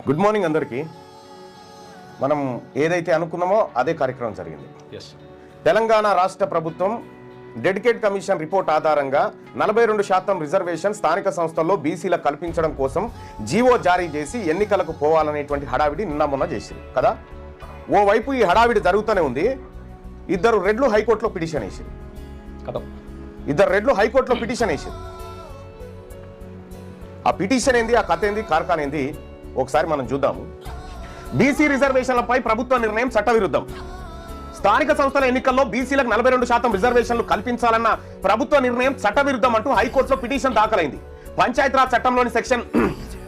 Good morning అందరికీ. మనం ఏదైతే అనుకున్నామో అదే కార్యక్రమం జరిగింది. తెలంగాణ రాష్ట్ర ప్రభుత్వం డెడికేట్ కమిషన్ రిపోర్ట్ ఆధారంగా 42% రిజర్వేషన్ స్థానిక సంస్థల్లో బీసీలకు కల్పించడం కోసం జీవో జారీ చేసి ఎన్నికలకు పోవాలనేటువంటి హడావిడి నిన్న మొన్న చేసింది కదా. ఓవైపు ఈ హడావిడి జరుగుతూనే ఉంది. ఇద్దరు రెడ్లు హైకోర్టులో పిటిషన్ వేసింది. ఆ పిటిషన్ ఏంది, ఆ కథ ఏంది, కార్ఖాన ఏంది ఒకసారి మనం చూద్దాము. బీసీ రిజర్వేషన్లపై ప్రభుత్వ నిర్ణయం చట్టవిరుద్ధం. స్థానిక సంస్థల ఎన్నికల్లో బీసీలకు 42% రిజర్వేషన్లు కల్పించాలన్న ప్రభుత్వ నిర్ణయం చట్టవిరుద్ధం అంటూ హైకోర్టులో పిటిషన్ దాఖలైంది. పంచాయతీరాజ్ చట్టంలోని సెక్షన్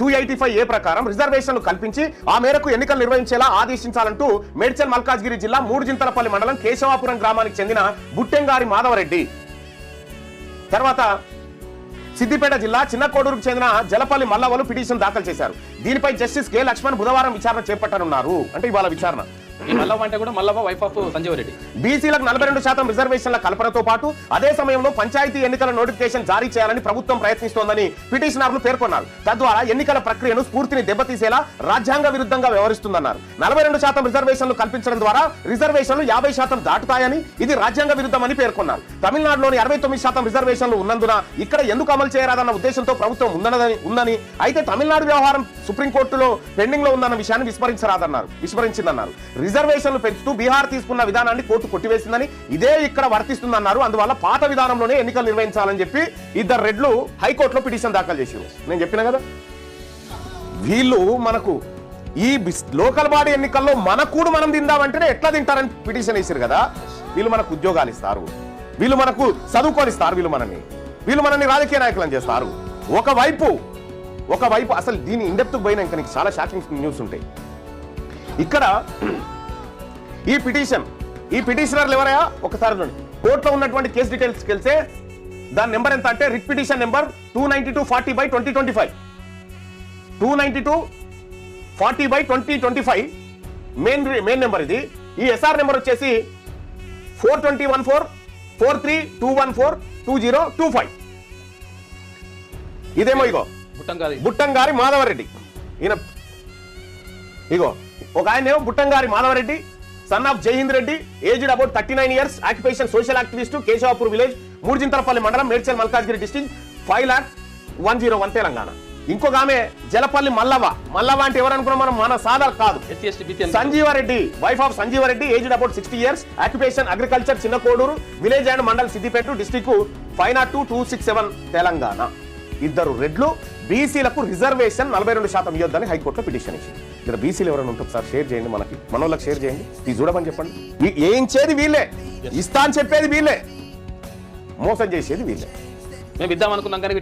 285A ప్రకారం రిజర్వేషన్లు కల్పించి ఆ మేరకు ఎన్నికలు నిర్వహించేలా ఆదేశించాలంటూ మేడ్చల్ మల్కాజ్గిరి జిల్లా మూడుజింతలపల్లి మండలం కేశవాపురం గ్రామానికి చెందిన బుట్టెంగారి మాధవరెడ్డి, తర్వాత సిద్దిపేట జిల్లా చిన్నకోడూరుకు చెందిన జలపల్లి మల్లవలు పిటిషన్ దాఖలు చేశారు. దీనిపై జస్టిస్ కె లక్ష్మణ్ బుధవారం విచారణ చేపట్టనున్నారు. అంటే ఇవాళ విచారణ. మల్లవ వైఫ్ ఆఫ్ సంజీవ్ రెడ్డి. బీసీలకు 42% రిజర్వేషన్ల కల్పనతో పాటు అదే సమయంలో పంచాయతీ ఎన్నికల నోటిఫికేషన్ జారీ చేయాలని ప్రభుత్వం ప్రయత్నిస్తోందని పిటిషనర్లు పేర్కొన్నారు. తద్వారా ఎన్నికల ప్రక్రియను స్ఫూర్తిని దెబ్బతీసేలా రాజ్యాంగ విరుద్ధంగా వ్యవహరిస్తుందన్నారు. 42% రిజర్వేషన్లు కల్పించడం ద్వారా రిజర్వేషన్లు 50% దాటుతాయని, ఇది రాజ్యాంగ విరుద్ధమని పేర్కొన్నారు. తమిళనాడులోని 69% రిజర్వేషన్లు ఉన్నందున ఇక్కడ ఎందుకు అమలు చేయరాదన్న ఉద్దేశంతో ప్రభుత్వం ఉందని, అయితే తమిళనాడు వ్యవహారం సుప్రీంకోర్టులో పెండింగ్ లో ఉందన్న విషయాన్ని విస్మరించిందన్నారు. రిజర్వేషన్లు పెంచుతూ బీహార్ తీసుకున్న విధానాన్ని కోర్టు కొట్టివేసిందని, ఇదే ఇక్కడ వర్తిస్తుందన్నారు. అందువల్ల పాత విధానంలోనే ఎన్నికలు నిర్వహించాలని చెప్పి ఇద్దరు రెడ్లు హైకోర్టులో పిటిషన్ దాఖలు చేశారు. నేను చెప్పిన కదా, వీళ్ళు మనకు ఈ లోకల్ బాడీ ఎన్నికల్లో మన కూడు మనం తిందామంటేనే ఎట్లా తింటారని పిటిషన్ వేసారు కదా. వీళ్ళు మనకు ఉద్యోగాలు ఇస్తారు, వీళ్ళు మనకు చదువుకోనిస్తారు, వీళ్ళు మనల్ని రాజకీయ నాయకులను చేస్తారు. ఒకవైపు అసలు దీని ఇండెప్త్ పోయినాక నీకు చాలా షాకింగ్ న్యూస్ ఉంటాయి. ఇక్కడ ఈ పిటిషనర్లు ఎవరయ్యా ఒకసారి చూడండి. కోర్టులో ఉన్నటువంటి కేసు డీటెయిల్స్ వెళ్తే దాని నెంబర్ ఎంత అంటే writ petition number 29240/2025 29240/2025 main number ఇది. ఈ ఎస్ఆర్ నెంబర్ వచ్చేసి 42144321420225. ఇదేమో ఇగో బుట్టంగారి మాధవరెడ్డి. ఈయన ఇగో ఒక ఆయన ఏమో Buttangari Madhavareddy, son of Jaihind Reddy, aged about 39 years, occupation social activist, Keshavapur village, Mudujinthalapalli మండలం, మేడ్చల్ మల్కాజ్గిరి డిస్ట్రిక్ట్, 5,01,001 తెలంగాణ. ఇంకొక ఆమె జలపల్లి మల్లవ అంటే ఎవరు అనుకున్నాం మనం, మన సాదర్ కాదు, Sanjeevareddy, wife of Sanjeevareddy, aged about 60 years, occupation agriculture, Chinna Koduru village and mandal, Siddipet district, 502,267 Telangana. ఇద్దరు రెడ్లు బీసీలకు రిజర్వేషన్ 42% ఇవ్వద్దని హైకోర్టులో పిటిషన్ ఇచ్చింది. ఇక్కడ బీసీలు ఎవరైనా ఉంటుంది సార్, షేర్ చేయండి, మనోళ్ళకి షేర్ చేయండి, ఇది చూడమని చెప్పండి. ఏంచేది వీళ్ళే, ఇస్తా అని చెప్పేది వీళ్ళే, మోసం చేసేది వీళ్ళే. మేము ఇద్దాం అనుకున్నాం కానీ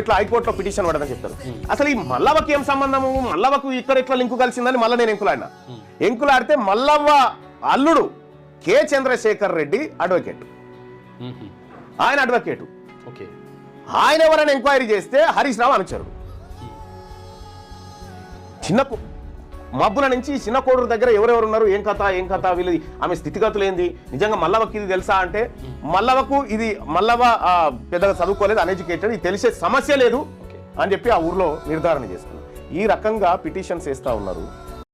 ఇట్లా హైకోర్టులో పిటిషన్ పడదని చెప్తారు. అసలు ఈ మల్లవకి ఏం సంబంధము, మల్లవకు ఇక్కడ ఇట్లా లింకు కలిసిందని మళ్ళీ నేను ఎంకులాడితే మల్లవ్వ అల్లుడు కె చంద్రశేఖర్ రెడ్డి అడ్వకేట్, ఆయన అడ్వకేటు. ఆయన ఎవరైనా ఎంక్వైరీ చేస్తే హరీష్ రావు అనుచరుడు. చిన్న మబ్బుల నుంచి చిన్న కోడూరు దగ్గర ఎవరెవరు ఉన్నారు, ఏం కథ వీళ్ళు, ఆమె స్థితిగతులు ఏంది, నిజంగా మల్లవకి ఇది తెలుసా అంటే మల్లవ పెద్దగా చదువుకోలేదు, అన్ఎడ్యుకేటెడ్, ఇది తెలిసే సమస్య లేదు అని చెప్పి ఆ ఊర్లో నిర్ధారణ చేసుకున్నారు. ఈ రకంగా పిటిషన్స్ వేస్తా ఉన్నారు.